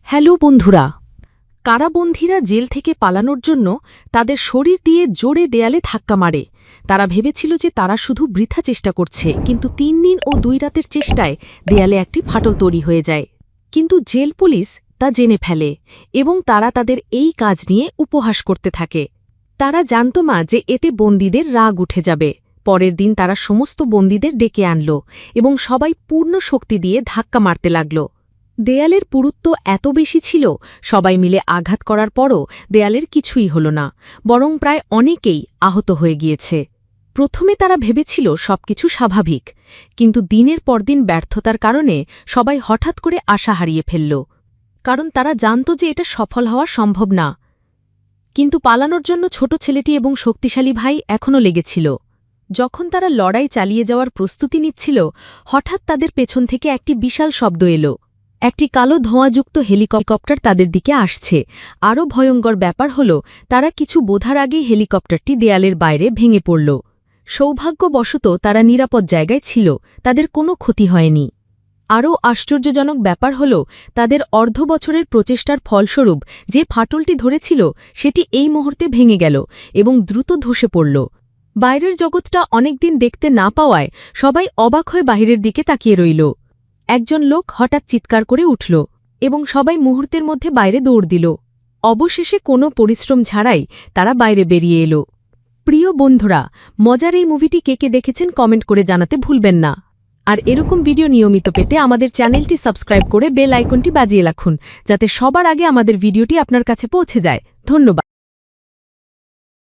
Hello বন্ধুরা, কারাবন্দীরা jail থেকে পালানোর জন্য তাদের শরীর দিয়ে জোরে দেয়ালে ধাক্কা মারে। তারা ভেবেছিল যে তারা শুধু বৃথা চেষ্টা করছে, কিন্তু ৩ দিন ও ২ রাতের চেষ্টায় দেয়ালে একটি ফাটল তৈরি হয়ে যায়। কিন্তু জেল পুলিশ তা জেনে ফেলে এবং তারা তাদের এই কাজ নিয়ে উপহাস করতে থাকে। তারা জানত না যে এতে বন্দীদের রাগ উঠে যাবে। পরের দিন তারা সমস্ত বন্দীদের ডেকে আনল এবং সবাই পূর্ণ শক্তি দিয়ে ধাক্কা মারতে লাগল। দেয়ালের পুরুত্ব এত বেশি ছিল, সবাই মিলে আঘাত করার পরও দেয়ালের কিছুই হল না, বরং প্রায় অনেকেই আহত হয়ে গিয়েছে। প্রথমে তারা ভেবেছিল সবকিছু স্বাভাবিক, কিন্তু দিনের পর দিন ব্যর্থতার কারণে সবাই হঠাৎ করে আশা হারিয়ে ফেলল, কারণ তারা জানত যে এটা সফল হওয়া সম্ভব না। কিন্তু পালানোর জন্য ছোট ছেলেটি এবং শক্তিশালী ভাই এখনও লেগেছিল। যখন তারা লড়াই চালিয়ে যাওয়ার প্রস্তুতি নিচ্ছিল, হঠাৎ তাদের পেছন থেকে একটি বিশাল শব্দ এলো। একটি কালো ধোঁয়াযুক্ত হেলিকপ্টার তাদের দিকে আসছে। আরও ভয়ঙ্কর ব্যাপার হল, তারা কিছু বোঝার আগেই হেলিকপ্টারটি দেয়ালের বাইরে ভেঙে পড়ল। সৌভাগ্যবশত তারা নিরাপদ জায়গায় ছিল, তাদের কোনো ক্ষতি হয়নি। আরও আশ্চর্যজনক ব্যাপার হল, তাদের অর্ধ বছরের প্রচেষ্টার ফলস্বরূপ যে ফাটলটি ধরেছিল সেটি এই মুহূর্তে ভেঙে গেল এবং দ্রুত ধসে পড়ল। বাইরের জগৎটা অনেকদিন দেখতে না পাওয়ায় সবাই অবাক হয়ে বাহিরের দিকে তাকিয়ে রইল। একজন লোক হঠাৎ চিৎকার করে উঠল এবং সবাই মুহূর্তের মধ্যে বাইরে দৌড় দিল। অবশেষে কোনো পরিশ্রম ছাড়াই তারা বাইরে বেরিয়ে এলো। প্রিয় বন্ধুরা, মজার এই মুভিটি কে কে দেখেছেন কমেন্ট করে জানাতে ভুলবেন না। আর এরকম ভিডিও নিয়মিত পেতে আমাদের চ্যানেলটি সাবস্ক্রাইব করে বেল আইকনটি বাজিয়ে রাখুন, যাতে সবার আগে আমাদের ভিডিওটি আপনার কাছে পৌঁছে যায়। ধন্যবাদ।